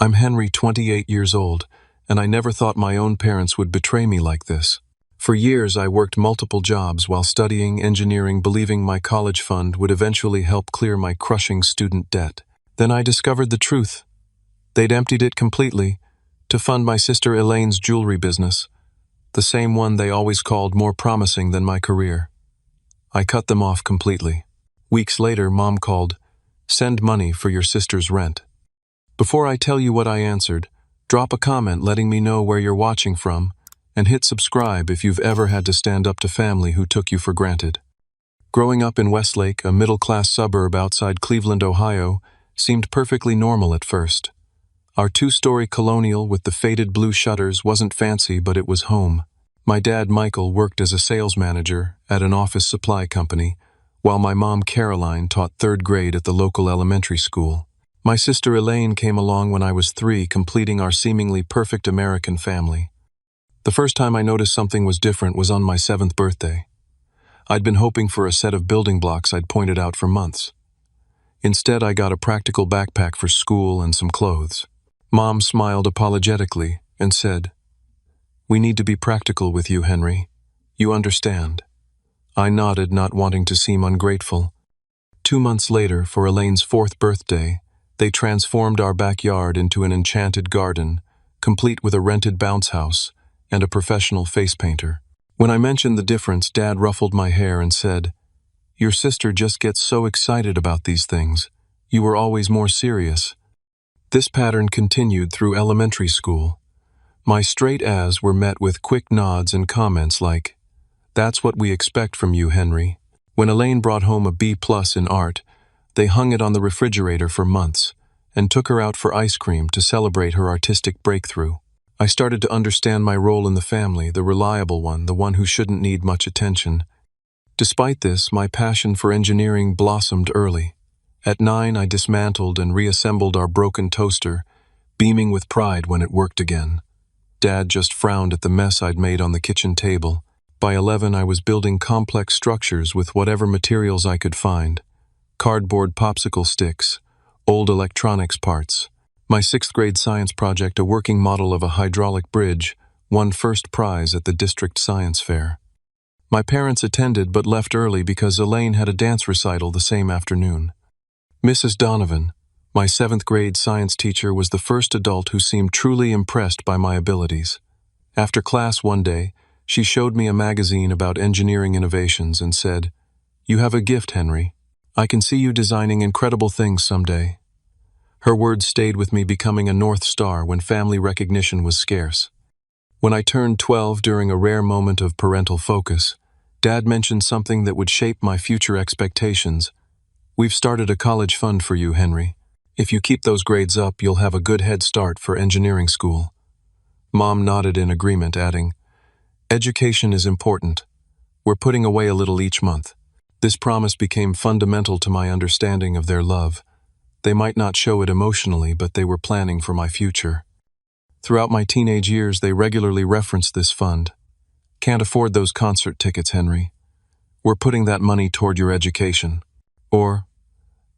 I'm Henry, 28 years old, and I never thought my own parents would betray me like this. For years, I worked multiple jobs while studying engineering, believing my college fund would eventually help clear my crushing student debt. Then I discovered the truth. They'd emptied it completely to fund my sister Elaine's jewelry business, the same one they always called more promising than my career. I cut them off completely. Weeks later, Mom called, "Send money for your sister's rent." Before I tell you what I answered, drop a comment letting me know where you're watching from, and hit subscribe if you've ever had to stand up to family who took you for granted. Growing up in Westlake, a middle-class suburb outside Cleveland, Ohio, seemed perfectly normal at first. Our two-story colonial with the faded blue shutters wasn't fancy, but it was home. My dad, Michael, worked as a sales manager at an office supply company, while my mom, Caroline, taught third grade at the local elementary school. My sister Elaine came along when I was 3, completing our seemingly perfect American family. The first time I noticed something was different was on my 7th birthday. I'd been hoping for a set of building blocks I'd pointed out for months. Instead, I got a practical backpack for school and some clothes. Mom smiled apologetically and said, "We need to be practical with you, Henry. You understand." I nodded, not wanting to seem ungrateful. 2 months later, for Elaine's 4th birthday, they transformed our backyard into an enchanted garden, complete with a rented bounce house and a professional face painter. When I mentioned the difference, Dad ruffled my hair and said, "Your sister just gets so excited about these things. You were always more serious." This pattern continued through elementary school. My straight A's were met with quick nods and comments like, "That's what we expect from you, Henry." When Elaine brought home a B+ in art, they hung it on the refrigerator for months and took her out for ice cream to celebrate her artistic breakthrough. I started to understand my role in the family, the reliable one, the one who shouldn't need much attention. Despite this, my passion for engineering blossomed early. At 9, I dismantled and reassembled our broken toaster, beaming with pride when it worked again. Dad just frowned at the mess I'd made on the kitchen table. By 11, I was building complex structures with whatever materials I could find. Cardboard popsicle sticks, old electronics parts. My 6th grade science project, a working model of a hydraulic bridge, won first prize at the district science fair. My parents attended but left early because Elaine had a dance recital the same afternoon. Mrs. Donovan, my 7th grade science teacher, was the first adult who seemed truly impressed by my abilities. After class one day, she showed me a magazine about engineering innovations and said, "You have a gift, Henry. I can see you designing incredible things someday." Her words stayed with me, becoming a North Star when family recognition was scarce. When I turned 12 during a rare moment of parental focus, Dad mentioned something that would shape my future expectations. "We've started a college fund for you, Henry. If you keep those grades up, you'll have a good head start for engineering school." Mom nodded in agreement, adding, "Education is important. We're putting away a little each month." This promise became fundamental to my understanding of their love. They might not show it emotionally, but they were planning for my future. Throughout my teenage years, they regularly referenced this fund. "Can't afford those concert tickets, Henry. We're putting that money toward your education." Or,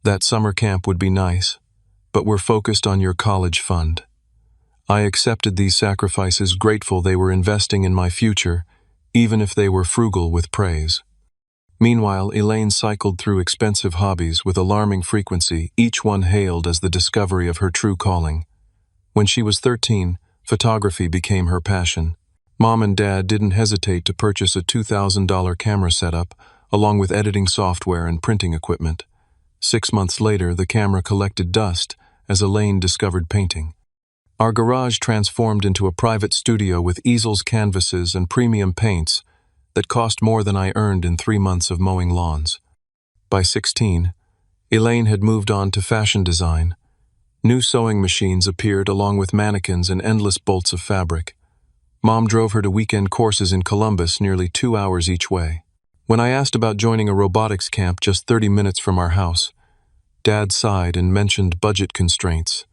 "That summer camp would be nice, but we're focused on your college fund." I accepted these sacrifices, grateful they were investing in my future, even if they were frugal with praise. Meanwhile, Elaine cycled through expensive hobbies with alarming frequency, each one hailed as the discovery of her true calling. When she was 13, photography became her passion. Mom and Dad didn't hesitate to purchase a $2,000 camera setup, along with editing software and printing equipment. 6 months later, the camera collected dust as Elaine discovered painting. Our garage transformed into a private studio with easels, canvases, and premium paints that cost more than I earned in 3 months of mowing lawns. By 16, Elaine had moved on to fashion design. New sewing machines appeared along with mannequins and endless bolts of fabric. Mom drove her to weekend courses in Columbus, nearly 2 hours each way. When I asked about joining a robotics camp just 30 minutes from our house, Dad sighed and mentioned budget constraints.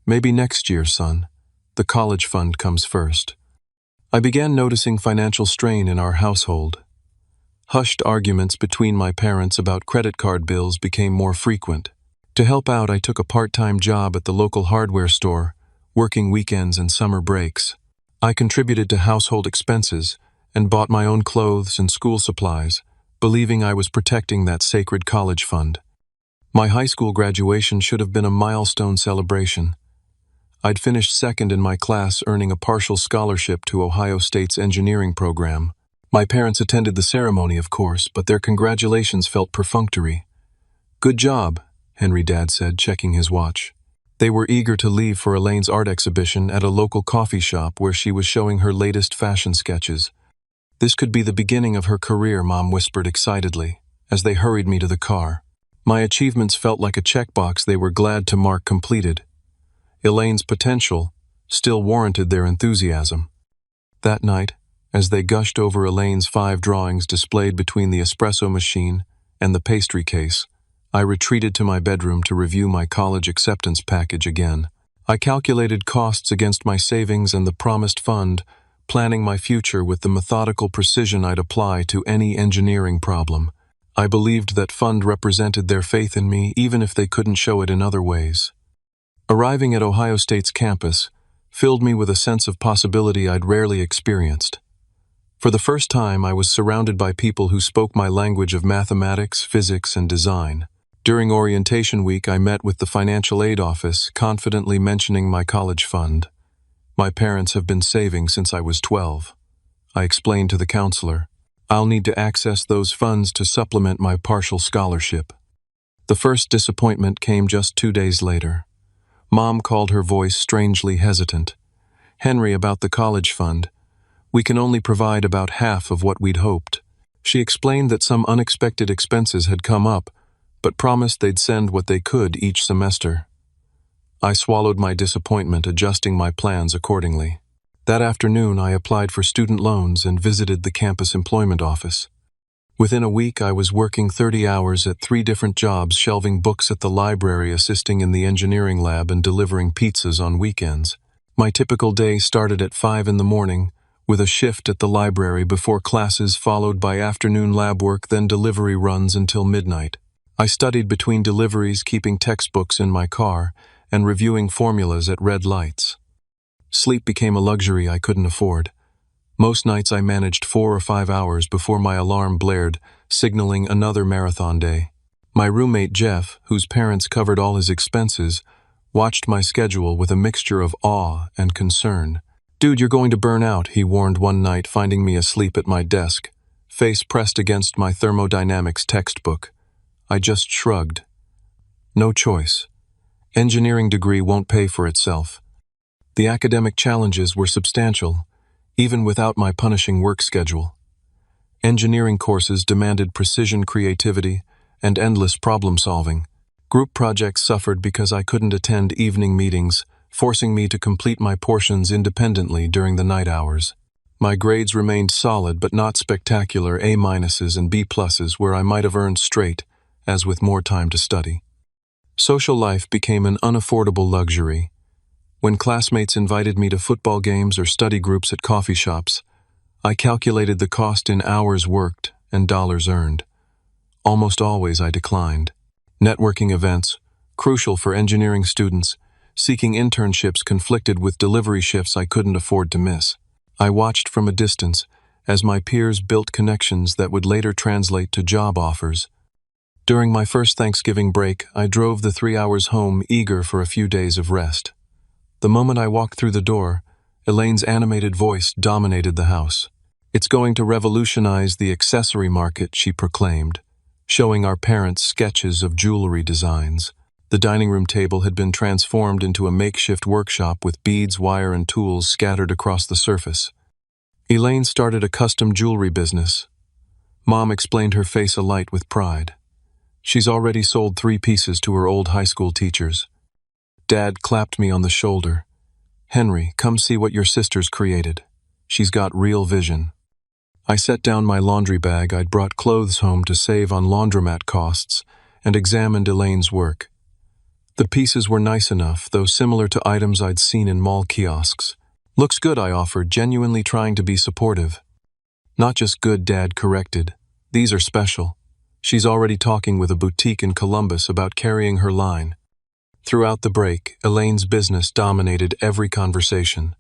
"Maybe next year, son. The college fund comes first." I began noticing financial strain in our household. Hushed arguments between my parents about credit card bills became more frequent. To help out, I took a part-time job at the local hardware store, working weekends and summer breaks. I contributed to household expenses and bought my own clothes and school supplies, believing I was protecting that sacred college fund. My high school graduation should have been a milestone celebration. I'd finished second in my class, earning a partial scholarship to Ohio State's engineering program. My parents attended the ceremony, of course, but their congratulations felt perfunctory. "Good job," Henry Dad said, checking his watch. They were eager to leave for Elaine's art exhibition at a local coffee shop where she was showing her latest fashion sketches. "This could be the beginning of her career," Mom whispered excitedly, as they hurried me to the car. My achievements felt like a checkbox they were glad to mark completed. Elaine's potential still warranted their enthusiasm. That night, as they gushed over Elaine's 5 drawings displayed between the espresso machine and the pastry case, I retreated to my bedroom to review my college acceptance package again. I calculated costs against my savings and the promised fund, planning my future with the methodical precision I'd apply to any engineering problem. I believed that fund represented their faith in me, even if they couldn't show it in other ways. Arriving at Ohio State's campus filled me with a sense of possibility I'd rarely experienced. For the first time, I was surrounded by people who spoke my language of mathematics, physics, and design. During orientation week, I met with the financial aid office, confidently mentioning my college fund. "My parents have been saving since I was 12. I explained to the counselor. "I'll need to access those funds to supplement my partial scholarship." The first disappointment came just 2 days later. Mom called, her voice strangely hesitant. "Henry, about the college fund. We can only provide about half of what we'd hoped." She explained that some unexpected expenses had come up, but promised they'd send what they could each semester. I swallowed my disappointment, adjusting my plans accordingly. That afternoon, I applied for student loans and visited the campus employment office. Within a week, I was working 30 hours at 3 different jobs, shelving books at the library, assisting in the engineering lab, and delivering pizzas on weekends. My typical day started at 5 in the morning, with a shift at the library before classes, followed by afternoon lab work, then delivery runs until midnight. I studied between deliveries, keeping textbooks in my car, and reviewing formulas at red lights. Sleep became a luxury I couldn't afford. Most nights I managed 4 or 5 hours before my alarm blared, signaling another marathon day. My roommate Jeff, whose parents covered all his expenses, watched my schedule with a mixture of awe and concern. "Dude, you're going to burn out," he warned one night, finding me asleep at my desk, face pressed against my thermodynamics textbook. I just shrugged. No choice. Engineering degree won't pay for itself. The academic challenges were substantial, even without my punishing work schedule. Engineering courses demanded precision, creativity, and endless problem-solving. Group projects suffered because I couldn't attend evening meetings, forcing me to complete my portions independently during the night hours. My grades remained solid but not spectacular, A- and B+, where I might have earned straight, as with more time to study. Social life became an unaffordable luxury. When classmates invited me to football games or study groups at coffee shops, I calculated the cost in hours worked and dollars earned. Almost always I declined. Networking events, crucial for engineering students, seeking internships conflicted with delivery shifts I couldn't afford to miss. I watched from a distance as my peers built connections that would later translate to job offers. During my first Thanksgiving break, I drove the 3 hours home, eager for a few days of rest. The moment I walked through the door, Elaine's animated voice dominated the house. "It's going to revolutionize the accessory market," she proclaimed, showing our parents sketches of jewelry designs. The dining room table had been transformed into a makeshift workshop with beads, wire, and tools scattered across the surface. "Elaine started a custom jewelry business." Mom explained, her face alight with pride. "She's already sold 3 pieces to her old high school teachers." Dad clapped me on the shoulder. "Henry, come see what your sister's created. She's got real vision." I set down my laundry bag. I'd brought clothes home to save on laundromat costs, and examined Elaine's work. The pieces were nice enough, though similar to items I'd seen in mall kiosks. "Looks good," I offered, genuinely trying to be supportive. "Not just good," Dad corrected. "These are special. She's already talking with a boutique in Columbus about carrying her line." Throughout the break, Elaine's business dominated every conversation.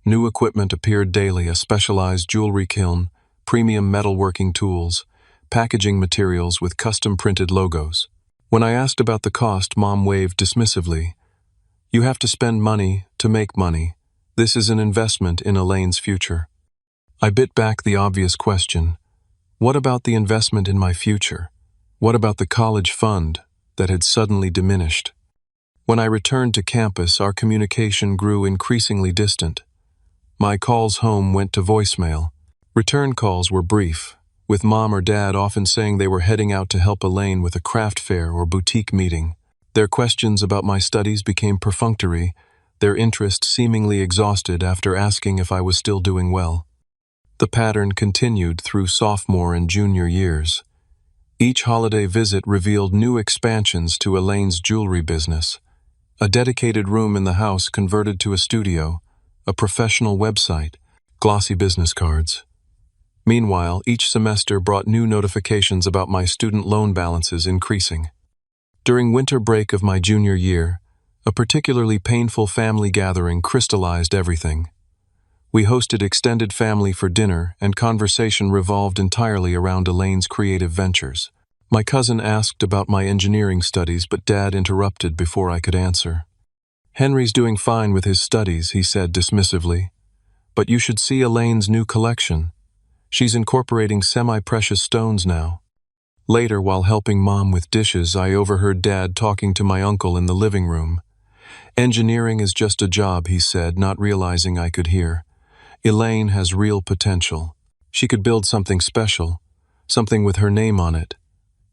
New equipment appeared daily: a specialized jewelry kiln, premium metalworking tools, packaging materials with custom-printed logos. When I asked about the cost, Mom waved dismissively. "You have to spend money to make money. This is an investment in Elaine's future." I bit back the obvious question. What about the investment in my future? What about the college fund that had suddenly diminished? When I returned to campus, our communication grew increasingly distant. My calls home went to voicemail. Return calls were brief, with Mom or Dad often saying they were heading out to help Elaine with a craft fair or boutique meeting. Their questions about my studies became perfunctory, their interest seemingly exhausted after asking if I was still doing well. The pattern continued through sophomore and junior years. Each holiday visit revealed new expansions to Elaine's jewelry business. A dedicated room in the house converted to a studio, a professional website, glossy business cards. Meanwhile, each semester brought new notifications about my student loan balances increasing. During winter break of my junior year, a particularly painful family gathering crystallized everything. We hosted extended family for dinner, and conversation revolved entirely around Elaine's creative ventures. My cousin asked about my engineering studies, but Dad interrupted before I could answer. "Henry's doing fine with his studies," he said dismissively. "But you should see Elaine's new collection. She's incorporating semi-precious stones now." Later, while helping Mom with dishes, I overheard Dad talking to my uncle in the living room. "Engineering is just a job," he said, not realizing I could hear. "Elaine has real potential. She could build something special, something with her name on it.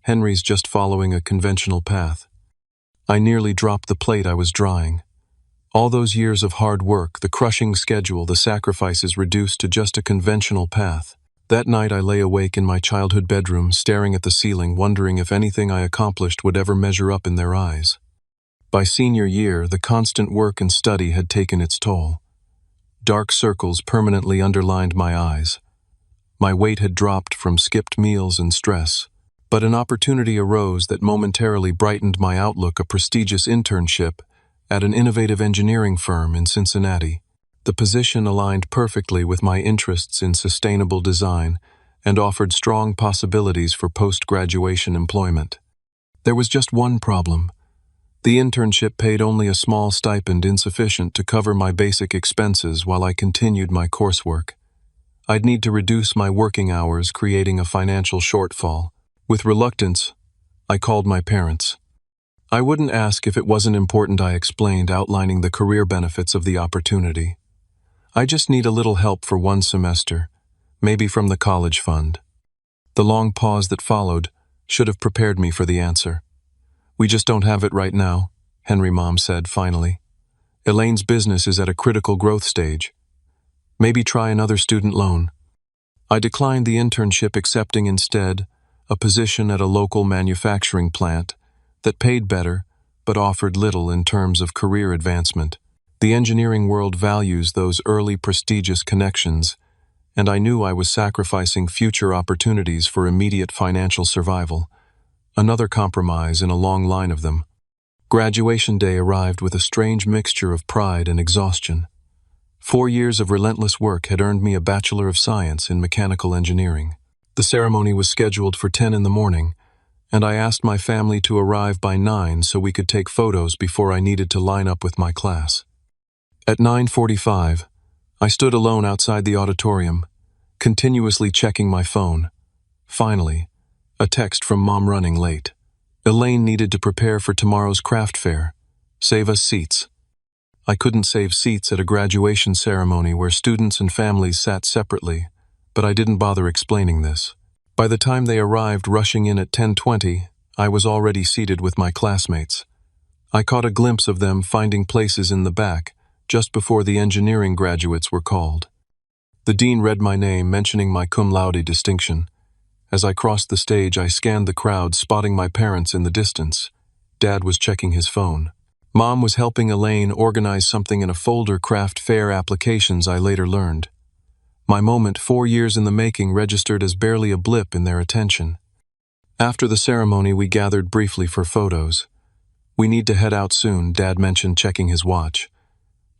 Henry's just following a conventional path." I nearly dropped the plate I was drying. All those years of hard work, the crushing schedule, the sacrifices reduced to just a conventional path. That night I lay awake in my childhood bedroom, staring at the ceiling, wondering if anything I accomplished would ever measure up in their eyes. By senior year, the constant work and study had taken its toll. Dark circles permanently underlined my eyes. My weight had dropped from skipped meals and stress. But an opportunity arose that momentarily brightened my outlook: a prestigious internship at an innovative engineering firm in Cincinnati. The position aligned perfectly with my interests in sustainable design and offered strong possibilities for post-graduation employment. There was just one problem. The internship paid only a small stipend, insufficient to cover my basic expenses while I continued my coursework. I'd need to reduce my working hours, creating a financial shortfall. With reluctance, I called my parents. "I wouldn't ask if it wasn't important," I explained, outlining the career benefits of the opportunity. "I just need a little help for one semester, maybe from the college fund." The long pause that followed should have prepared me for the answer. "We just don't have it right now," Henry, Mom said finally. "Elaine's business is at a critical growth stage. Maybe try another student loan." I declined the internship, accepting instead a position at a local manufacturing plant that paid better but offered little in terms of career advancement. The engineering world values those early prestigious connections, and I knew I was sacrificing future opportunities for immediate financial survival. Another compromise in a long line of them. Graduation day arrived with a strange mixture of pride and exhaustion. 4 years of relentless work had earned me a Bachelor of Science in Mechanical Engineering. The ceremony was scheduled for 10 in the morning, and I asked my family to arrive by 9 so we could take photos before I needed to line up with my class. At 9:45, I stood alone outside the auditorium, continuously checking my phone. Finally, a text from Mom running late. Elaine needed to prepare for tomorrow's craft fair. Save us seats. I couldn't save seats at a graduation ceremony where students and families sat separately, but I didn't bother explaining this. By the time they arrived, rushing in at 10:20, I was already seated with my classmates. I caught a glimpse of them finding places in the back, just before the engineering graduates were called. The dean read my name, mentioning my cum laude distinction. As I crossed the stage, I scanned the crowd, spotting my parents in the distance. Dad was checking his phone. Mom was helping Elaine organize something in a folder: craft fair applications, I later learned. My moment, 4 years in the making, registered as barely a blip in their attention. After the ceremony, we gathered briefly for photos. We need to head out soon, Dad mentioned, checking his watch.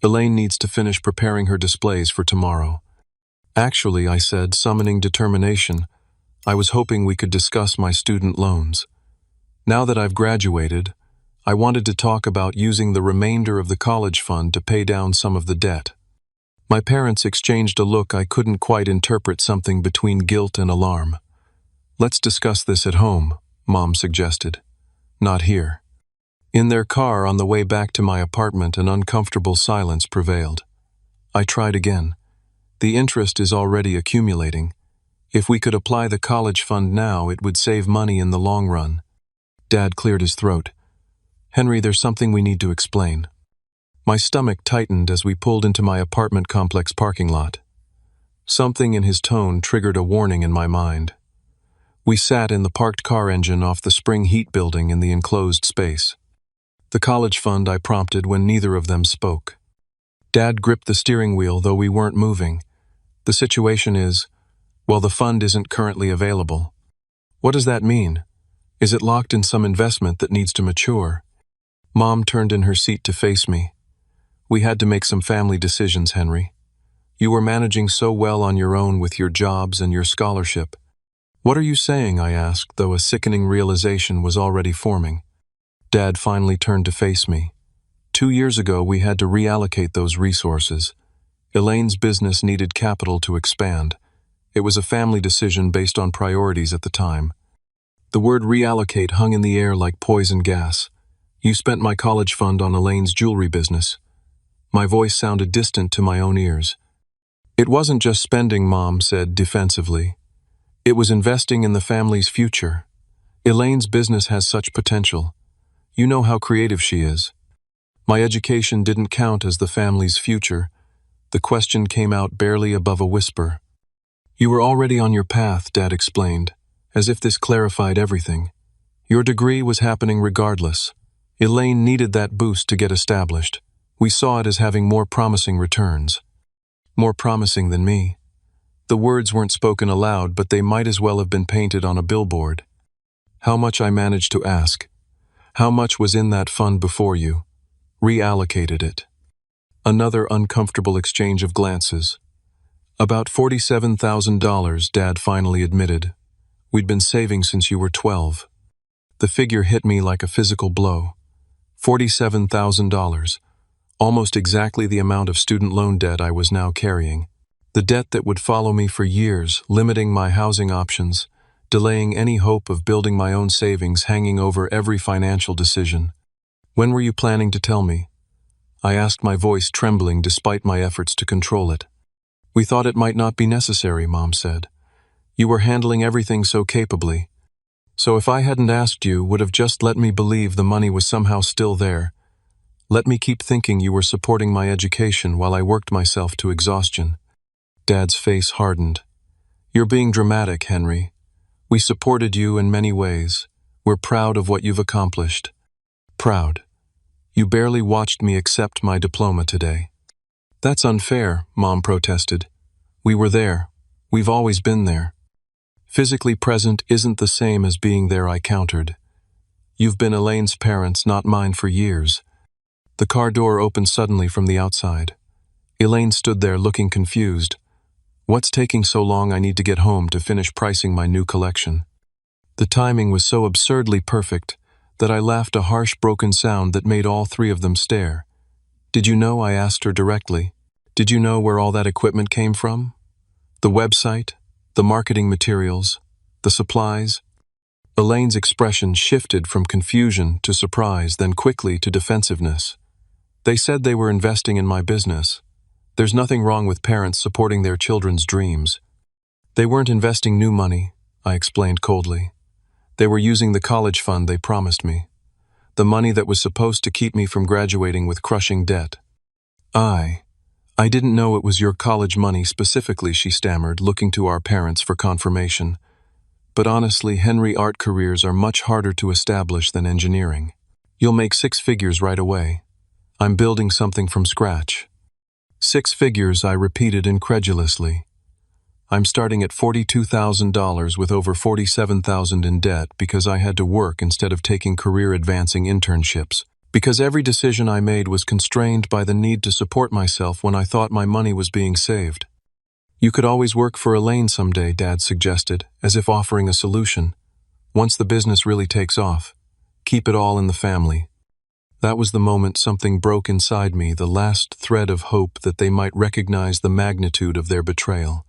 Elaine needs to finish preparing her displays for tomorrow. Actually, I said, summoning determination, I was hoping we could discuss my student loans. Now that I've graduated, I wanted to talk about using the remainder of the college fund to pay down some of the debt. My parents exchanged a look I couldn't quite interpret, something between guilt and alarm. Let's discuss this at home, Mom suggested. Not here. In their car on the way back to my apartment, an uncomfortable silence prevailed. I tried again. The interest is already accumulating. If we could apply the college fund now, it would save money in the long run. Dad cleared his throat. Henry, there's something we need to explain. My stomach tightened as we pulled into my apartment complex parking lot. Something in his tone triggered a warning in my mind. We sat in the parked car engine off the spring heat building in the enclosed space. The college fund, I prompted when neither of them spoke. Dad gripped the steering wheel, though we weren't moving. The situation is, well, the fund isn't currently available. What does that mean? Is it locked in some investment that needs to mature? Mom turned in her seat to face me. We had to make some family decisions, Henry. You were managing so well on your own with your jobs and your scholarship. What are you saying? I asked, though a sickening realization was already forming. Dad finally turned to face me. 2 years ago, we had to reallocate those resources. Elaine's business needed capital to expand. It was a family decision based on priorities at the time. The word reallocate hung in the air like poison gas. You spent my college fund on Elaine's jewelry business. My voice sounded distant to my own ears. It wasn't just spending, Mom said defensively. It was investing in the family's future. Elaine's business has such potential. You know how creative she is. My education didn't count as the family's future. The question came out barely above a whisper. You were already on your path, Dad explained, as if this clarified everything. Your degree was happening regardless. Elaine needed that boost to get established. We saw it as having more promising returns. More promising than me. The words weren't spoken aloud, but they might as well have been painted on a billboard. How much, I managed to ask. How much was in that fund before you? Reallocated it. Another uncomfortable exchange of glances. About $47,000, Dad finally admitted. We'd been saving since you were 12. The figure hit me like a physical blow. $47,000. Almost exactly the amount of student loan debt I was now carrying. The debt that would follow me for years, limiting my housing options, delaying any hope of building my own savings, hanging over every financial decision. When were you planning to tell me? I asked, my voice trembling despite my efforts to control it. We thought it might not be necessary, Mom said. You were handling everything so capably. So if I hadn't asked, you would have just let me believe the money was somehow still there. Let me keep thinking you were supporting my education while I worked myself to exhaustion. Dad's face hardened. You're being dramatic, Henry. We supported you in many ways. We're proud of what you've accomplished. Proud. You barely watched me accept my diploma today. That's unfair, Mom protested. We were there. We've always been there. Physically present isn't the same as being there, I countered. You've been Elaine's parents, not mine, for years. The car door opened suddenly from the outside. Elaine stood there looking confused. What's taking so long? I need to get home to finish pricing my new collection. The timing was so absurdly perfect that I laughed, a harsh, broken sound that made all three of them stare. Did you know? I asked her directly. Did you know where all that equipment came from? The website, the marketing materials, the supplies? Elaine's expression shifted from confusion to surprise, then quickly to defensiveness. They said they were investing in my business. There's nothing wrong with parents supporting their children's dreams. They weren't investing new money, I explained coldly. They were using the college fund they promised me. The money that was supposed to keep me from graduating with crushing debt. I didn't know it was your college money specifically, she stammered, looking to our parents for confirmation. But honestly, Henry, art careers are much harder to establish than engineering. You'll make 6 figures right away. I'm building something from scratch. 6 figures, I repeated incredulously. I'm starting at $42,000 with over $47,000 in debt because I had to work instead of taking career-advancing internships. Because every decision I made was constrained by the need to support myself when I thought my money was being saved. You could always work for Elaine someday, Dad suggested, as if offering a solution. Once the business really takes off, keep it all in the family. That was the moment something broke inside me, the last thread of hope that they might recognize the magnitude of their betrayal.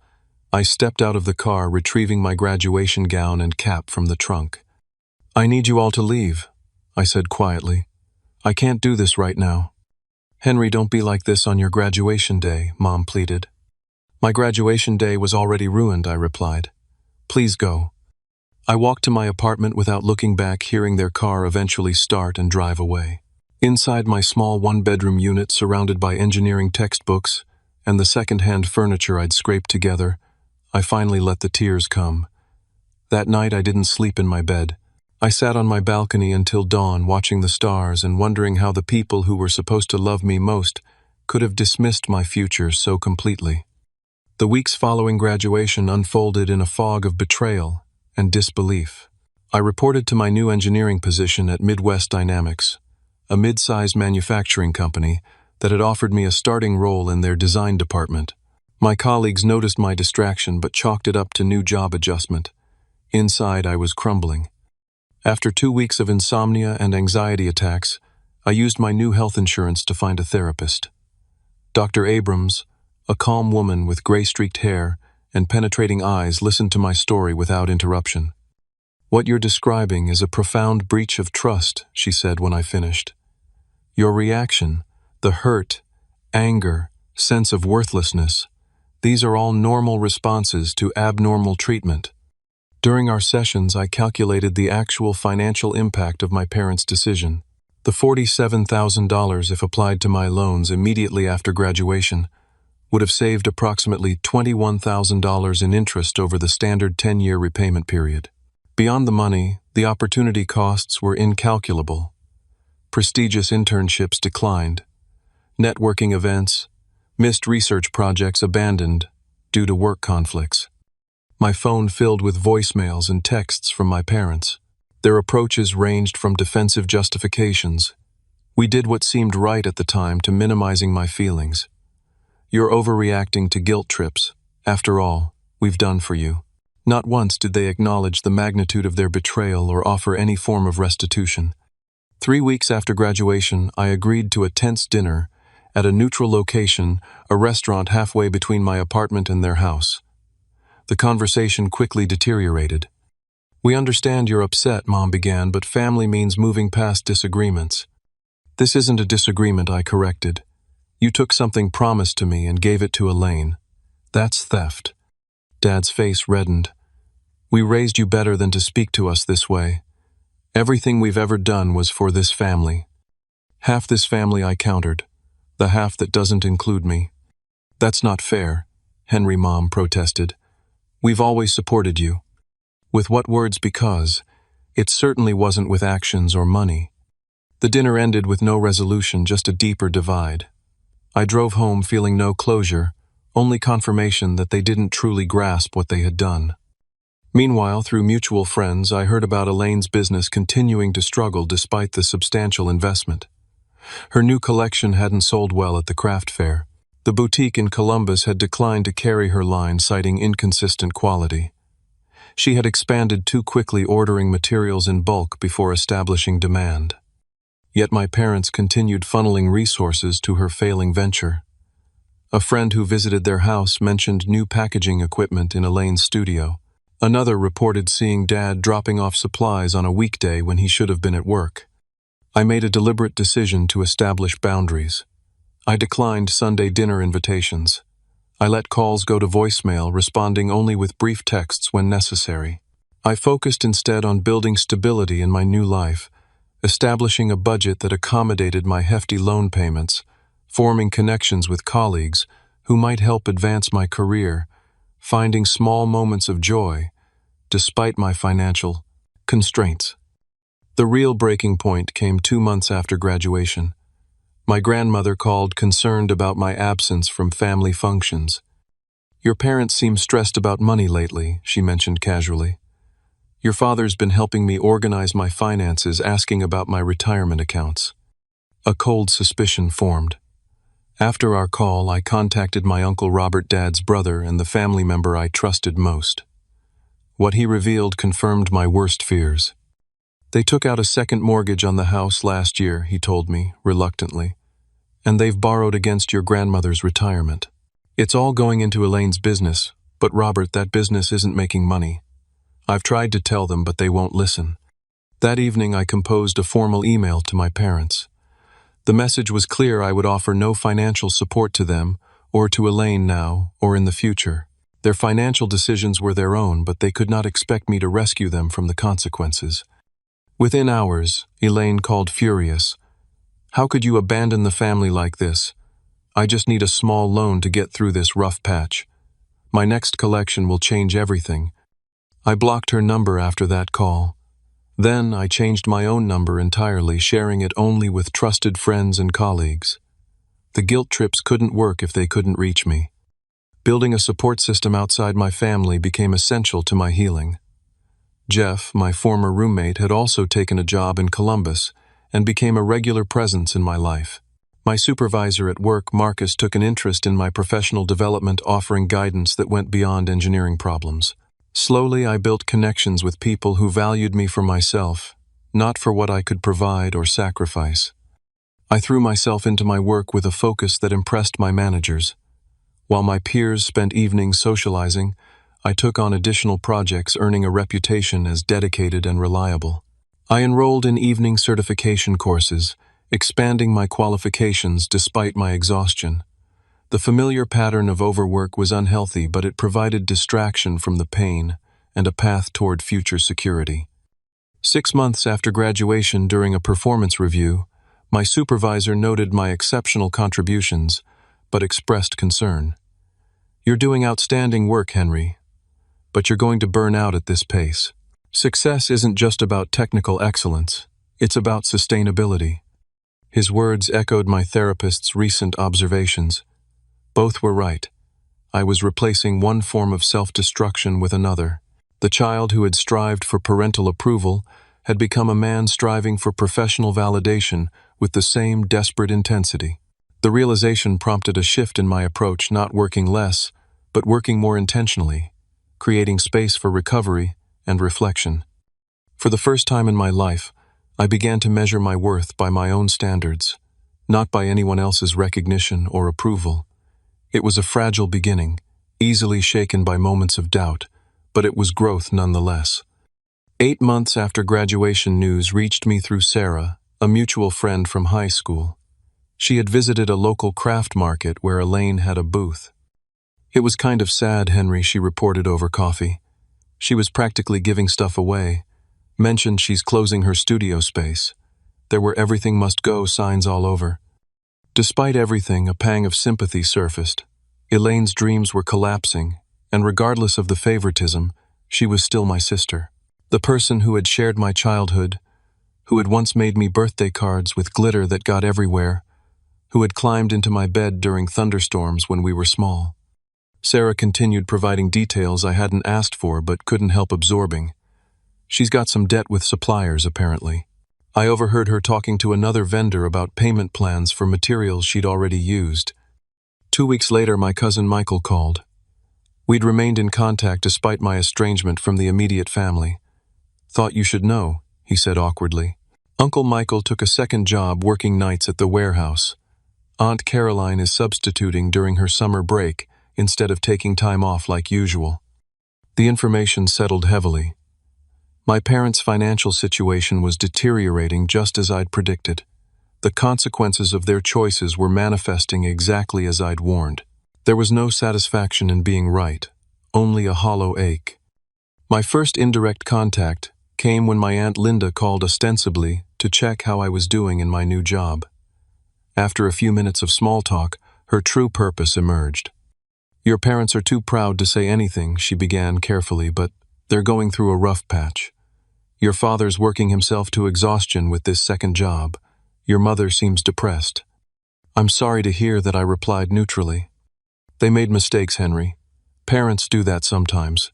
I stepped out of the car, retrieving my graduation gown and cap from the trunk. "I need you all to leave," I said quietly. "I can't do this right now." "Henry, don't be like this on your graduation day," Mom pleaded. "My graduation day was already ruined," I replied. "Please go." I walked to my apartment without looking back, hearing their car eventually start and drive away. Inside my small one-bedroom unit, surrounded by engineering textbooks and the second-hand furniture I'd scraped together, I finally let the tears come. That night I didn't sleep in my bed. I sat on my balcony until dawn, watching the stars and wondering how the people who were supposed to love me most could have dismissed my future so completely. The weeks following graduation unfolded in a fog of betrayal and disbelief. I reported to my new engineering position at Midwest Dynamics, a mid-sized manufacturing company that had offered me a starting role in their design department. My colleagues noticed my distraction but chalked it up to new job adjustment. Inside, I was crumbling. After 2 weeks of insomnia and anxiety attacks, I used my new health insurance to find a therapist. Dr. Abrams, a calm woman with gray-streaked hair and penetrating eyes, listened to my story without interruption. "What you're describing is a profound breach of trust," she said when I finished. "Your reaction, the hurt, anger, sense of worthlessness, these are all normal responses to abnormal treatment." During our sessions, I calculated the actual financial impact of my parents' decision. The $47,000, if applied to my loans immediately after graduation, would have saved approximately $21,000 in interest over the standard 10-year repayment period. Beyond the money, the opportunity costs were incalculable. Prestigious internships declined, networking events, missed research projects abandoned due to work conflicts. My phone filled with voicemails and texts from my parents. Their approaches ranged from defensive justifications. "We did what seemed right at the time," to minimizing my feelings. "You're overreacting," to guilt trips. "After all, we've done for you." Not once did they acknowledge the magnitude of their betrayal or offer any form of restitution. 3 weeks after graduation, I agreed to a tense dinner at a neutral location, a restaurant halfway between my apartment and their house. The conversation quickly deteriorated. "We understand you're upset," Mom began, "but family means moving past disagreements." "This isn't a disagreement," I corrected. "You took something promised to me and gave it to Elaine. That's theft." Dad's face reddened. "We raised you better than to speak to us this way. Everything we've ever done was for this family." "Half this family," I countered. "The half that doesn't include me." "That's not fair," Henry, Mom protested. "We've always supported you." With what words? Because it certainly wasn't with actions or money. The dinner ended with no resolution, just a deeper divide. I drove home feeling no closure, only confirmation that they didn't truly grasp what they had done. Meanwhile, through mutual friends, I heard about Elaine's business continuing to struggle despite the substantial investment. Her new collection hadn't sold well at the craft fair. The boutique in Columbus had declined to carry her line, citing inconsistent quality. She had expanded too quickly, ordering materials in bulk before establishing demand. Yet my parents continued funneling resources to her failing venture. A friend who visited their house mentioned new packaging equipment in Elaine's studio. Another reported seeing Dad dropping off supplies on a weekday when he should have been at work. I made a deliberate decision to establish boundaries. I declined Sunday dinner invitations. I let calls go to voicemail, responding only with brief texts when necessary. I focused instead on building stability in my new life, establishing a budget that accommodated my hefty loan payments, forming connections with colleagues who might help advance my career, finding small moments of joy despite my financial constraints. The real breaking point came 2 months after graduation. My grandmother called, concerned about my absence from family functions. "Your parents seem stressed about money lately," she mentioned casually. "Your father's been helping me organize my finances, asking about my retirement accounts." A cold suspicion formed. After our call, I contacted my Uncle Robert, Dad's brother, and the family member I trusted most. What he revealed confirmed my worst fears. They took out a second mortgage on the house last year, he told me, reluctantly, and they've borrowed against your grandmother's retirement. It's all going into Elaine's business, but Robert, that business isn't making money. I've tried to tell them, but they won't listen. That evening, I composed a formal email to my parents. The message was clear: I would offer no financial support to them, or to Elaine now, or in the future. Their financial decisions were their own, but they could not expect me to rescue them from the consequences. Within hours, Elaine called furious. "How could you abandon the family like this? I just need a small loan to get through this rough patch. My next collection will change everything." I blocked her number after that call. Then I changed my own number entirely, sharing it only with trusted friends and colleagues. The guilt trips couldn't work if they couldn't reach me. Building a support system outside my family became essential to my healing. Jeff, my former roommate, had also taken a job in Columbus and became a regular presence in my life. My supervisor at work, Marcus, took an interest in my professional development, offering guidance that went beyond engineering problems. Slowly, I built connections with people who valued me for myself, not for what I could provide or sacrifice. I threw myself into my work with a focus that impressed my managers. While my peers spent evenings socializing, I took on additional projects, earning a reputation as dedicated and reliable. I enrolled in evening certification courses, expanding my qualifications despite my exhaustion. The familiar pattern of overwork was unhealthy, but it provided distraction from the pain and a path toward future security. 6 months after graduation, during a performance review, my supervisor noted my exceptional contributions, but expressed concern. "You're doing outstanding work, Henry, but you're going to burn out at this pace. Success isn't just about technical excellence, it's about sustainability." His words echoed my therapist's recent observations. Both were right. I was replacing one form of self-destruction with another. The child who had strived for parental approval had become a man striving for professional validation with the same desperate intensity. The realization prompted a shift in my approach, not working less, but working more intentionally, creating space for recovery and reflection. For the first time in my life, I began to measure my worth by my own standards, not by anyone else's recognition or approval. It was a fragile beginning, easily shaken by moments of doubt, but it was growth nonetheless. 8 months after graduation, news reached me through Sarah, a mutual friend from high school. She had visited a local craft market where Elaine had a booth. "It was kind of sad, Henry," she reported over coffee. "She was practically giving stuff away. Mentioned she's closing her studio space. There were everything must go signs all over." Despite everything, a pang of sympathy surfaced. Elaine's dreams were collapsing, and regardless of the favoritism, she was still my sister. The person who had shared my childhood, who had once made me birthday cards with glitter that got everywhere, who had climbed into my bed during thunderstorms when we were small. Sarah continued providing details I hadn't asked for but couldn't help absorbing. "She's got some debt with suppliers, apparently. I overheard her talking to another vendor about payment plans for materials she'd already used." 2 weeks later, my cousin Michael called. We'd remained in contact despite my estrangement from the immediate family. "Thought you should know," he said awkwardly. Uncle Michael took a second job working nights at the warehouse. Aunt Caroline is substituting during her summer break instead of taking time off like usual. The information settled heavily. My parents' financial situation was deteriorating just as I'd predicted. The consequences of their choices were manifesting exactly as I'd warned. There was no satisfaction in being right, only a hollow ache. My first indirect contact came when my Aunt Linda called ostensibly to check how I was doing in my new job. After a few minutes of small talk, her true purpose emerged. "Your parents are too proud to say anything," she began carefully, "but they're going through a rough patch. Your father's working himself to exhaustion with this second job. Your mother seems depressed." "I'm sorry to hear that," I replied neutrally. "They made mistakes, Henry. Parents do that sometimes.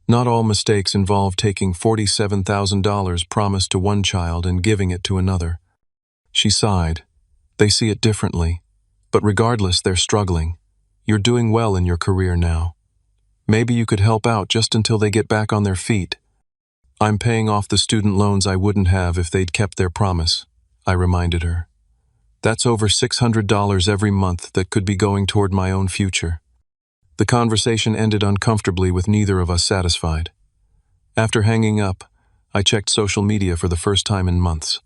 Not all mistakes involve taking $47,000 promised to one child and giving it to another." She sighed. They see it differently, but regardless, they're struggling. You're doing well in your career now. Maybe you could help out just until they get back on their feet. I'm paying off the student loans I wouldn't have if they'd kept their promise, I reminded her. That's over $600 every month that could be going toward my own future. The conversation ended uncomfortably with neither of us satisfied. After hanging up, I checked social media for the first time in months.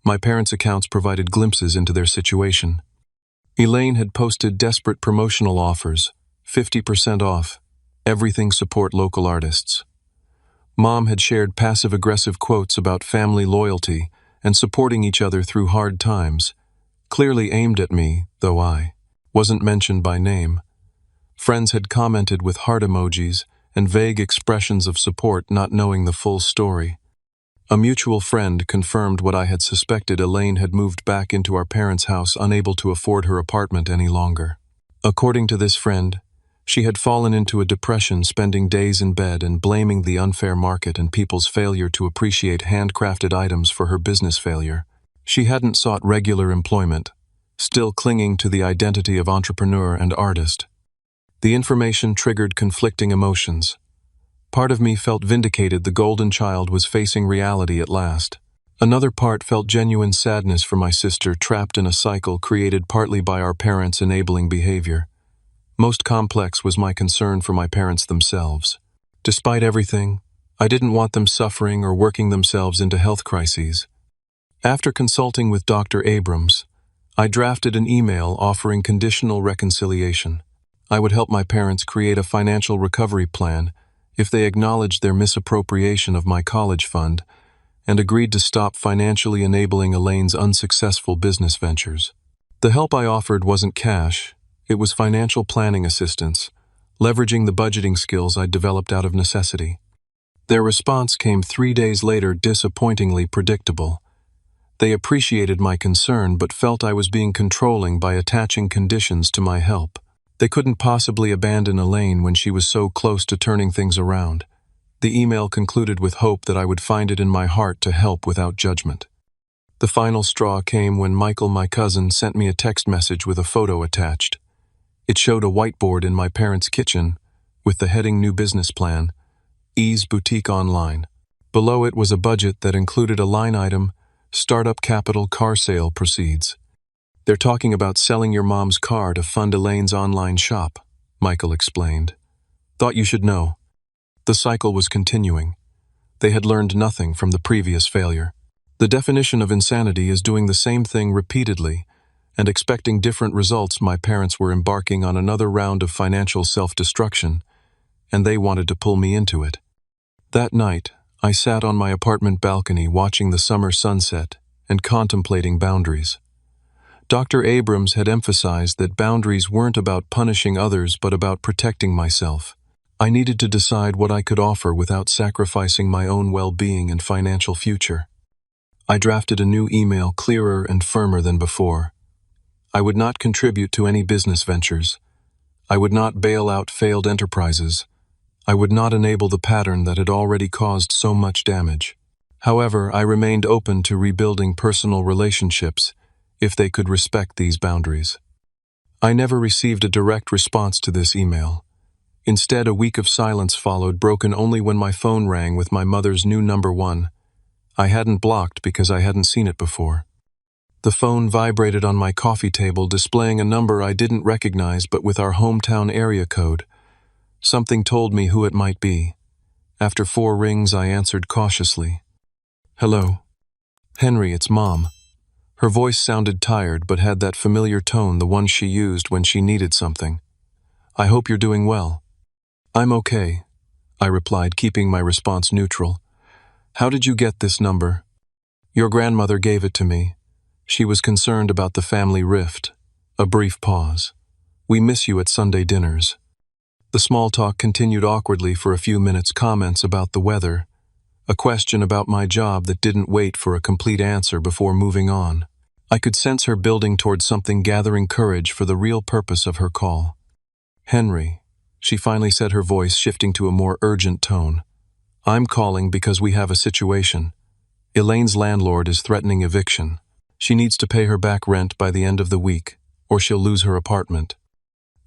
My parents' accounts provided glimpses into their situation. Elaine had posted desperate promotional offers, 50% off, everything support local artists. Mom had shared passive-aggressive quotes about family loyalty and supporting each other through hard times, clearly aimed at me, though I wasn't mentioned by name. Friends had commented with heart emojis and vague expressions of support, not knowing the full story. A mutual friend confirmed what I had suspected. Elaine had moved back into our parents' house, unable to afford her apartment any longer. According to this friend, she had fallen into a depression, spending days in bed and blaming the unfair market and people's failure to appreciate handcrafted items for her business failure. She hadn't sought regular employment, still clinging to the identity of entrepreneur and artist. The information triggered conflicting emotions. Part of me felt vindicated. The golden child was facing reality at last. Another part felt genuine sadness for my sister, trapped in a cycle created partly by our parents' enabling behavior. Most complex was my concern for my parents themselves. Despite everything, I didn't want them suffering or working themselves into health crises. After consulting with Dr. Abrams, I drafted an email offering conditional reconciliation. I would help my parents create a financial recovery plan if they acknowledged their misappropriation of my college fund and agreed to stop financially enabling Elaine's unsuccessful business ventures. The help I offered wasn't cash, it was financial planning assistance, leveraging the budgeting skills I'd developed out of necessity. Their response came 3 days later, disappointingly predictable. They appreciated my concern but felt I was being controlling by attaching conditions to my help. They couldn't possibly abandon Elaine when she was so close to turning things around. The email concluded with hope that I would find it in my heart to help without judgment. The final straw came when Michael, my cousin, sent me a text message with a photo attached. It showed a whiteboard in my parents' kitchen with the heading New Business Plan, Ease Boutique Online. Below it was a budget that included a line item, Startup Capital Car Sale Proceeds. They're talking about selling your mom's car to fund Elaine's online shop, Michael explained. Thought you should know. The cycle was continuing. They had learned nothing from the previous failure. The definition of insanity is doing the same thing repeatedly and expecting different results. My parents were embarking on another round of financial self-destruction, and they wanted to pull me into it. That night, I sat on my apartment balcony watching the summer sunset and contemplating boundaries. Dr. Abrams had emphasized that boundaries weren't about punishing others but about protecting myself. I needed to decide what I could offer without sacrificing my own well-being and financial future. I drafted a new email, clearer and firmer than before. I would not contribute to any business ventures. I would not bail out failed enterprises. I would not enable the pattern that had already caused so much damage. However, I remained open to rebuilding personal relationships if they could respect these boundaries. I never received a direct response to this email. Instead, a week of silence followed, broken only when my phone rang with my mother's new number 1. I hadn't blocked because I hadn't seen it before. The phone vibrated on my coffee table, displaying a number I didn't recognize but with our hometown area code. Something told me who it might be. After 4 rings, I answered cautiously. Hello. Henry, it's Mom. Her voice sounded tired but had that familiar tone, the one she used when she needed something. I hope you're doing well. I'm okay, I replied, keeping my response neutral. How did you get this number? Your grandmother gave it to me. She was concerned about the family rift. A brief pause. We miss you at Sunday dinners. The small talk continued awkwardly for a few minutes, comments about the weather, a question about my job that didn't wait for a complete answer before moving on. I could sense her building towards something, gathering courage for the real purpose of her call. Henry, she finally said, her voice shifting to a more urgent tone. I'm calling because we have a situation. Elaine's landlord is threatening eviction. She needs to pay her back rent by the end of the week, or she'll lose her apartment.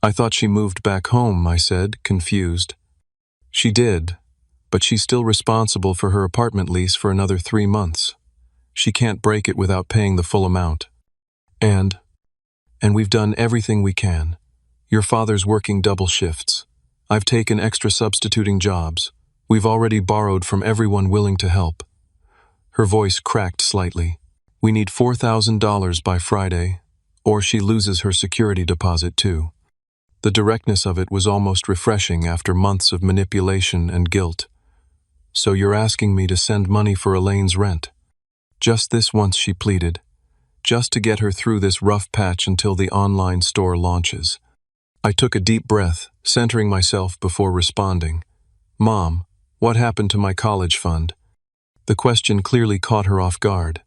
I thought she moved back home, I said, confused. She did, but she's still responsible for her apartment lease for another 3 months. She can't break it without paying the full amount. And we've done everything we can. Your father's working double shifts. I've taken extra substituting jobs. We've already borrowed from everyone willing to help. Her voice cracked slightly. We need $4,000 by Friday, or she loses her security deposit too. The directness of it was almost refreshing after months of manipulation and guilt. So you're asking me to send money for Elaine's rent? Just this once, she pleaded. Just to get her through this rough patch until the online store launches. I took a deep breath, centering myself before responding. Mom, what happened to my college fund? The question clearly caught her off guard.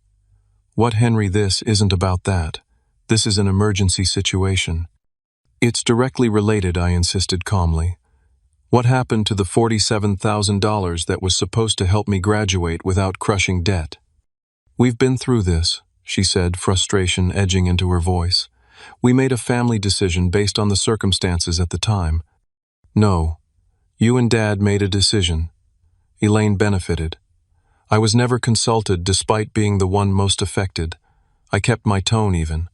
What, Henry, this isn't about that. This is an emergency situation. It's directly related, I insisted calmly. What happened to the $47,000 that was supposed to help me graduate without crushing debt? We've been through this, she said, frustration edging into her voice. We made a family decision based on the circumstances at the time. No, you and Dad made a decision. Elaine benefited. I was never consulted despite being the one most affected. I kept my tone even.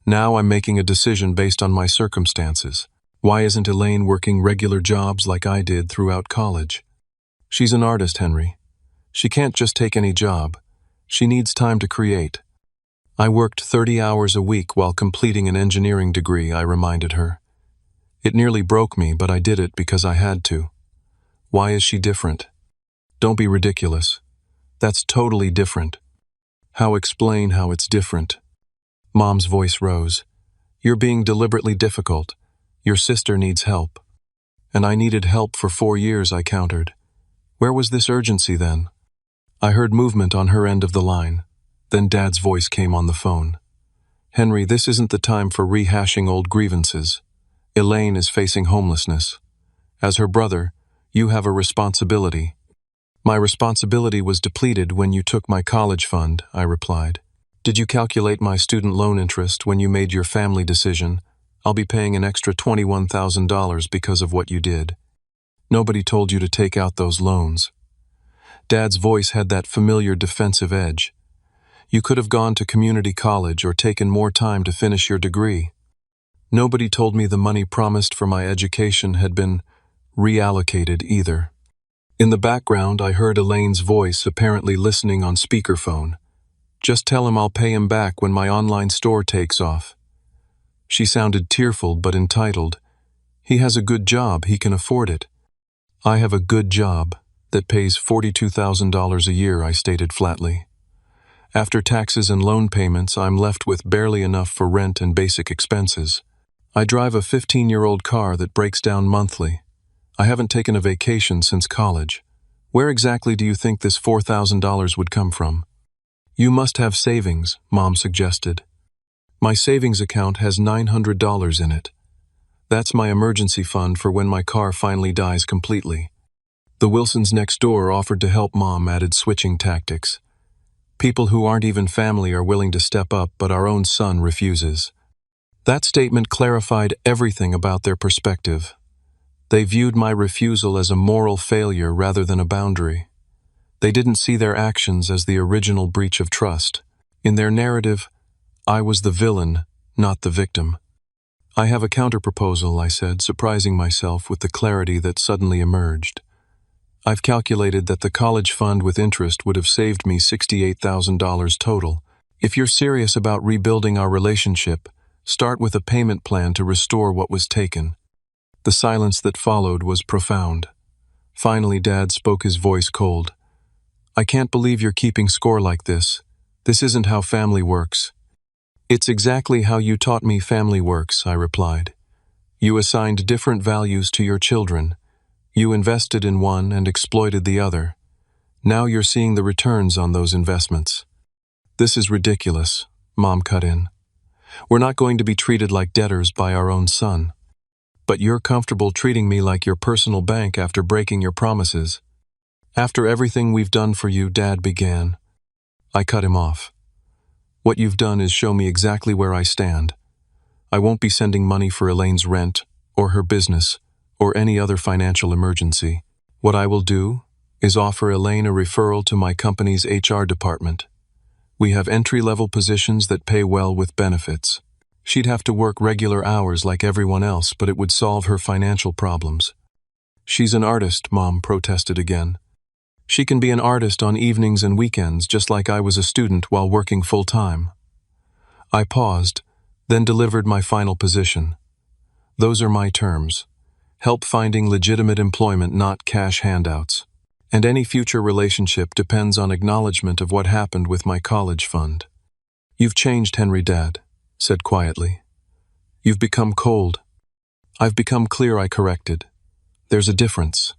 Now I'm making a decision based on my circumstances. Why isn't Elaine working regular jobs like I did throughout college? She's an artist, Henry. She can't just take any job. She needs time to create. I worked 30 hours a week while completing an engineering degree, I reminded her. It nearly broke me, but I did it because I had to. Why is she different? Don't be ridiculous. That's totally different. How explain how it's different? Mom's voice rose. You're being deliberately difficult. Your sister needs help. And I needed help for 4 years, I countered. Where was this urgency then? I heard movement on her end of the line. Then Dad's voice came on the phone. Henry, this isn't the time for rehashing old grievances. Elaine is facing homelessness. As her brother, you have a responsibility. My responsibility was depleted when you took my college fund, I replied. Did you calculate my student loan interest when you made your family decision? I'll be paying an extra $21,000 because of what you did. Nobody told you to take out those loans. Dad's voice had that familiar defensive edge. You could have gone to community college or taken more time to finish your degree. Nobody told me the money promised for my education had been reallocated either. In the background, I heard Elaine's voice, apparently listening on speakerphone. Just tell him I'll pay him back when my online store takes off. She sounded tearful but entitled. He has a good job, he can afford it. I have a good job that pays $42,000 a year, I stated flatly. After taxes and loan payments, I'm left with barely enough for rent and basic expenses. I drive a 15-year-old car that breaks down monthly. I haven't taken a vacation since college. Where exactly do you think this $4,000 would come from? You must have savings, Mom suggested. My savings account has $900 in it. That's my emergency fund for when my car finally dies completely. The Wilsons next door offered to help. Mom added switching tactics. People who aren't even family are willing to step up, but our own son refuses. That statement clarified everything about their perspective. They viewed my refusal as a moral failure rather than a boundary. They didn't see their actions as the original breach of trust. In their narrative, I was the villain, not the victim. I have a counterproposal, I said, surprising myself with the clarity that suddenly emerged. I've calculated that the college fund with interest would have saved me $68,000 total. If you're serious about rebuilding our relationship, start with a payment plan to restore what was taken. The silence that followed was profound. Finally, Dad spoke, his voice cold. I can't believe you're keeping score like this. This isn't how family works. It's exactly how you taught me family works, I replied. You assigned different values to your children. You invested in one and exploited the other. Now you're seeing the returns on those investments. This is ridiculous, Mom cut in. We're not going to be treated like debtors by our own son. But you're comfortable treating me like your personal bank after breaking your promises. After everything we've done for you, Dad began. I cut him off. What you've done is show me exactly where I stand. I won't be sending money for Elaine's rent, or her business, or any other financial emergency. What I will do is offer Elaine a referral to my company's HR department. We have entry-level positions that pay well with benefits. She'd have to work regular hours like everyone else, but it would solve her financial problems. She's an artist, Mom protested again. She can be an artist on evenings and weekends, just like I was a student while working full-time. I paused, then delivered my final position. Those are my terms. Help finding legitimate employment, not cash handouts. And any future relationship depends on acknowledgement of what happened with my college fund. You've changed, Henry, Dad said quietly. You've become cold. I've become clear, I corrected. There's a difference.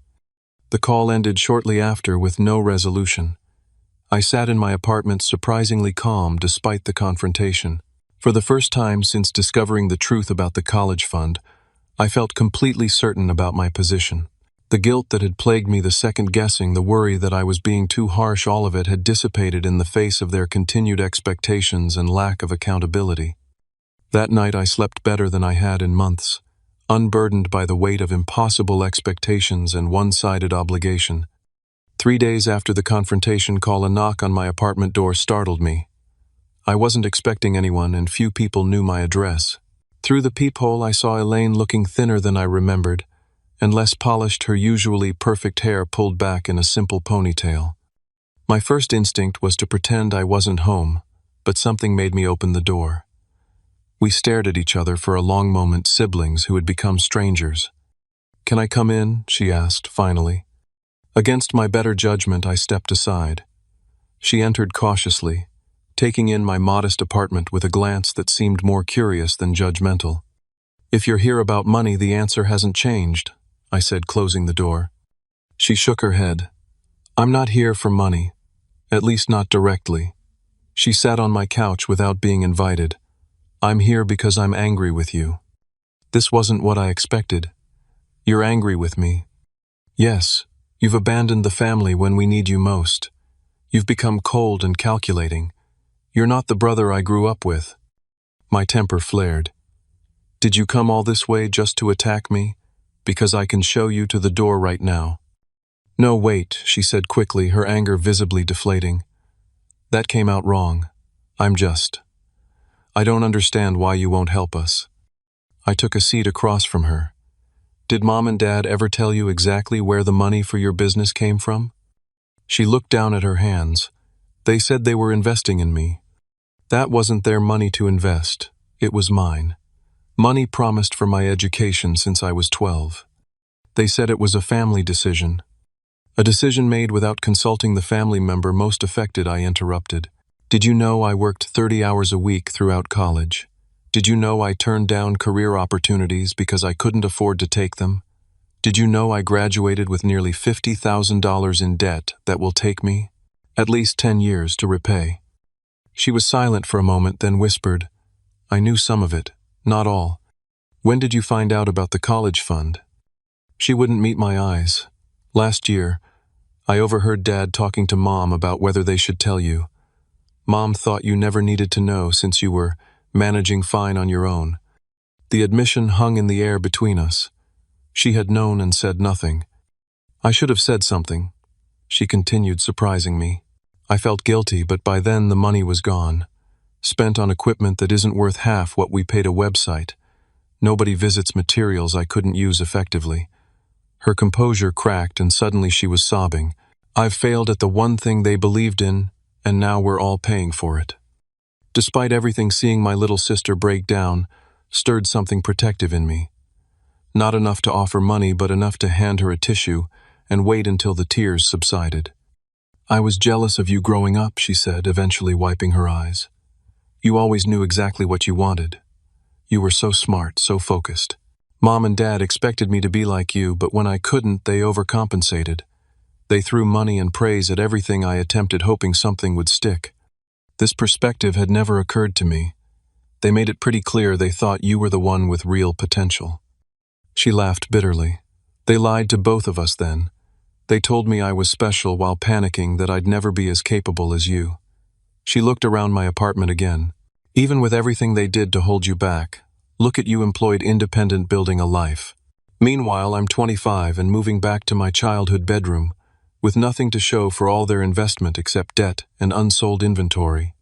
The call ended shortly after with no resolution. I sat in my apartment surprisingly calm despite the confrontation. For the first time since discovering the truth about the college fund, I felt completely certain about my position. The guilt that had plagued me, the second-guessing, the worry that I was being too harsh, all of it had dissipated in the face of their continued expectations and lack of accountability. That night I slept better than I had in months, unburdened by the weight of impossible expectations and one-sided obligation. 3 days after the confrontation call, a knock on my apartment door startled me. I wasn't expecting anyone, and few people knew my address. Through the peephole I saw Elaine, looking thinner than I remembered, and less polished, her usually perfect hair pulled back in a simple ponytail. My first instinct was to pretend I wasn't home, but something made me open the door. We stared at each other for a long moment, siblings who had become strangers. "Can I come in?" she asked, finally. Against my better judgment, I stepped aside. She entered cautiously, taking in my modest apartment with a glance that seemed more curious than judgmental. "If you're here about money, the answer hasn't changed," I said, closing the door. She shook her head. "I'm not here for money, at least not directly." She sat on my couch without being invited. "I'm here because I'm angry with you." This wasn't what I expected. "You're angry with me?" "Yes, you've abandoned the family when we need you most. You've become cold and calculating. You're not the brother I grew up with." My temper flared. "Did you come all this way just to attack me? Because I can show you to the door right now." "No, wait," she said quickly, her anger visibly deflating. "That came out wrong. I don't understand why you won't help us." I took a seat across from her. "Did Mom and Dad ever tell you exactly where the money for your business came from?" She looked down at her hands. "They said they were investing in me." "That wasn't their money to invest. It was mine. Money promised for my education since I was 12. They said it was a family decision. A decision made without consulting the family member most affected," I interrupted. "Did you know I worked 30 hours a week throughout college? Did you know I turned down career opportunities because I couldn't afford to take them? Did you know I graduated with nearly $50,000 in debt that will take me at least 10 years to repay?" She was silent for a moment, then whispered, "I knew some of it, not all. When did you find out about the college fund?" She wouldn't meet my eyes. "Last year, I overheard Dad talking to Mom about whether they should tell you. Mom thought you never needed to know since you were managing fine on your own." The admission hung in the air between us. She had known and said nothing. "I should have said something," she continued, surprising me. I felt guilty, but by then the money was gone, spent on equipment that isn't worth half what we paid a website. Nobody visits materials I couldn't use effectively. Her composure cracked, and suddenly she was sobbing. "I've failed at the one thing they believed in, and now we're all paying for it." Despite everything, seeing my little sister break down stirred something protective in me. Not enough to offer money, but enough to hand her a tissue and wait until the tears subsided. "I was jealous of you growing up," she said, eventually wiping her eyes. "You always knew exactly what you wanted. You were so smart, so focused. Mom and Dad expected me to be like you, but when I couldn't, they overcompensated. They threw money and praise at everything I attempted, hoping something would stick. This perspective had never occurred to me. They made it pretty clear they thought you were the one with real potential." She laughed bitterly. "They lied to both of us then. They told me I was special while panicking that I'd never be as capable as you. She looked around my apartment again. Even with everything they did to hold you back, look at you employed independent building a life. Meanwhile, I'm 25 and moving back to my childhood bedroom, with nothing to show for all their investment except debt and unsold inventory.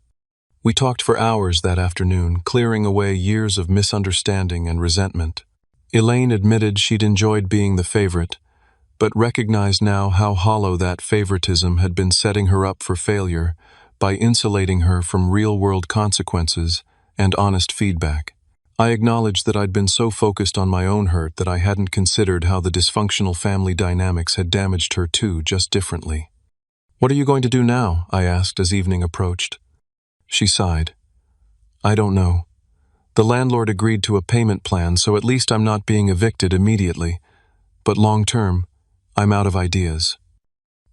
We talked for hours that afternoon, clearing away years of misunderstanding and resentment. Elaine admitted she'd enjoyed being the favorite, but recognized now how hollow that favoritism had been, setting her up for failure by insulating her from real-world consequences and honest feedback. I acknowledged that I'd been so focused on my own hurt that I hadn't considered how the dysfunctional family dynamics had damaged her too, just differently. "What are you going to do now?" I asked as evening approached. She sighed. "I don't know. The landlord agreed to a payment plan, so at least I'm not being evicted immediately. But long-term, I'm out of ideas."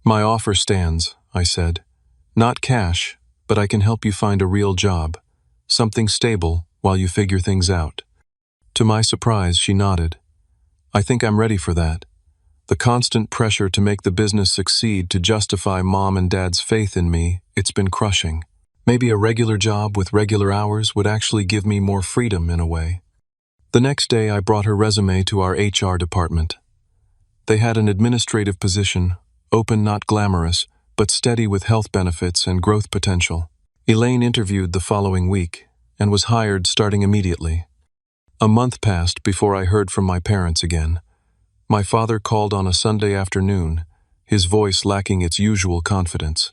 "My offer stands," I said. "Not cash, but I can help you find a real job, something stable while you figure things out." To my surprise, she nodded. "I think I'm ready for that. The constant pressure to make the business succeed, to justify Mom and Dad's faith in me, it's been crushing. Maybe a regular job with regular hours would actually give me more freedom in a way." The next day, I brought her resume to our HR department. They had an administrative position, open, not glamorous, but steady, with health benefits and growth potential. Elaine interviewed the following week and was hired starting immediately. A month passed before I heard from my parents again. My father called on a Sunday afternoon, his voice lacking its usual confidence.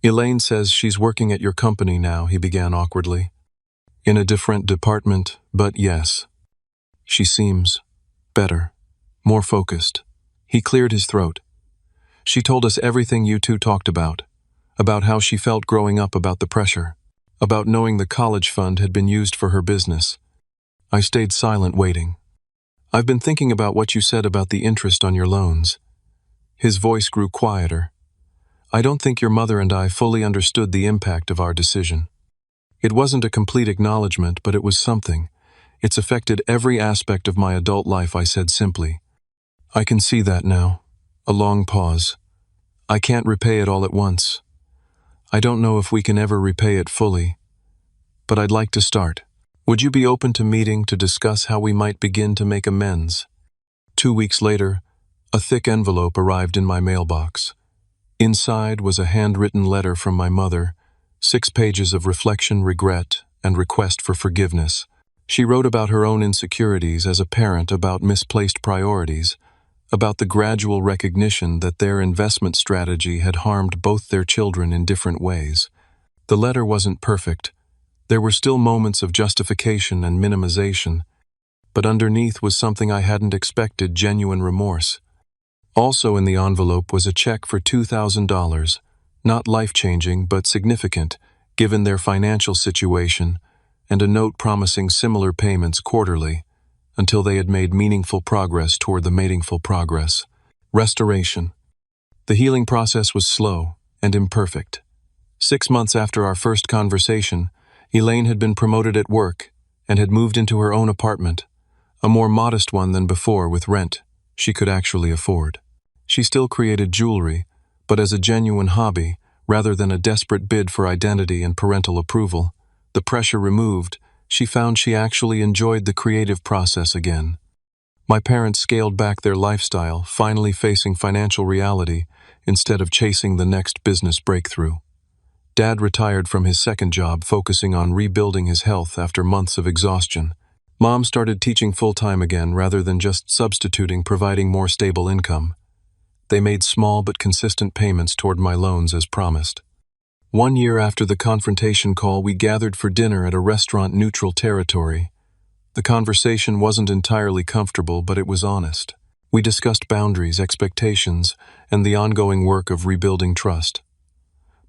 "Elaine says she's working at your company now," he began awkwardly. "In a different department, but yes. She seems better, more focused." He cleared his throat. "She told us everything you two talked about how she felt growing up, about the pressure, about knowing the college fund had been used for her business." I stayed silent, waiting. "I've been thinking about what you said about the interest on your loans." His voice grew quieter. "I don't think your mother and I fully understood the impact of our decision. It wasn't a complete acknowledgement, but it was something. It's affected every aspect of my adult life," I said simply. "I can see that now." A long pause. "I can't repay it all at once. I don't know if we can ever repay it fully, but I'd like to start. Would you be open to meeting to discuss how we might begin to make amends?" 2 weeks later, a thick envelope arrived in my mailbox. Inside was a handwritten letter from my mother, 6 pages of reflection, regret, and request for forgiveness. She wrote about her own insecurities as a parent, about misplaced priorities, about the gradual recognition that their investment strategy had harmed both their children in different ways. The letter wasn't perfect. There were still moments of justification and minimization, but underneath was something I hadn't expected: genuine remorse. Also in the envelope was a check for $2,000, not life-changing but significant, given their financial situation, and a note promising similar payments quarterly, until they had made meaningful progress toward the meaningful progress. Restoration. The healing process was slow and imperfect. 6 months after our first conversation, Elaine had been promoted at work and had moved into her own apartment, a more modest one than before, with rent she could actually afford. She still created jewelry, but as a genuine hobby, rather than a desperate bid for identity and parental approval. The pressure removed, she found she actually enjoyed the creative process again. My parents scaled back their lifestyle, finally facing financial reality instead of chasing the next business breakthrough. Dad retired from his second job, focusing on rebuilding his health after months of exhaustion. Mom started teaching full-time again rather than just substituting, providing more stable income. They made small but consistent payments toward my loans as promised. 1 year after the confrontation call, we gathered for dinner at a restaurant neutral territory. The conversation wasn't entirely comfortable, but it was honest. We discussed boundaries, expectations, and the ongoing work of rebuilding trust.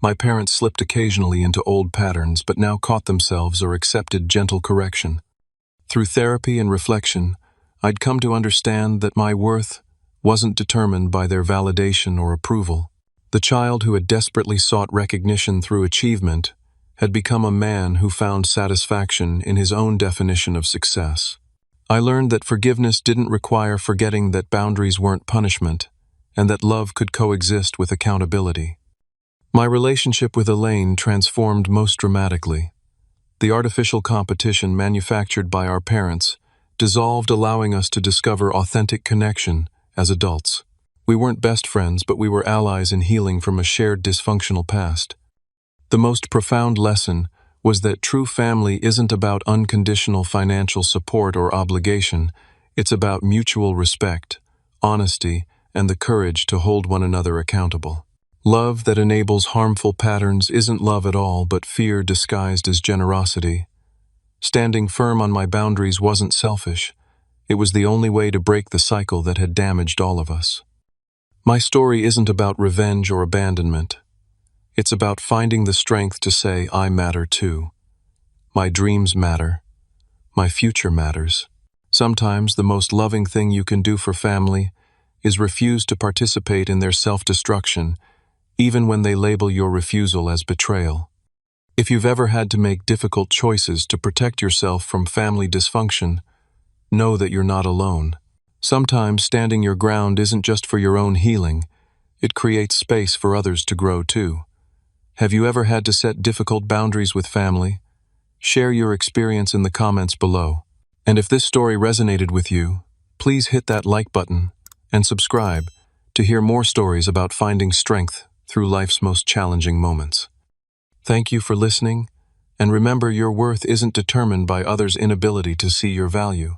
My parents slipped occasionally into old patterns, but now caught themselves or accepted gentle correction. Through therapy and reflection, I'd come to understand that my worth wasn't determined by their validation or approval. The child who had desperately sought recognition through achievement had become a man who found satisfaction in his own definition of success. I learned that forgiveness didn't require forgetting that boundaries weren't punishment, and that love could coexist with accountability. My relationship with Elaine transformed most dramatically. The artificial competition manufactured by our parents dissolved, allowing us to discover authentic connection as adults. We weren't best friends, but we were allies in healing from a shared dysfunctional past. The most profound lesson was that true family isn't about unconditional financial support or obligation. It's about mutual respect, honesty, and the courage to hold one another accountable. Love that enables harmful patterns isn't love at all, but fear disguised as generosity. Standing firm on my boundaries wasn't selfish. It was the only way to break the cycle that had damaged all of us. My story isn't about revenge or abandonment. It's about finding the strength to say, I matter too. My dreams matter. My future matters. Sometimes the most loving thing you can do for family is refuse to participate in their self-destruction, even when they label your refusal as betrayal. If you've ever had to make difficult choices to protect yourself from family dysfunction, know that you're not alone. Sometimes standing your ground isn't just for your own healing, it creates space for others to grow too. Have you ever had to set difficult boundaries with family? Share your experience in the comments below. And if this story resonated with you, please hit that like button and subscribe to hear more stories about finding strength through life's most challenging moments. Thank you for listening, and remember, your worth isn't determined by others' inability to see your value.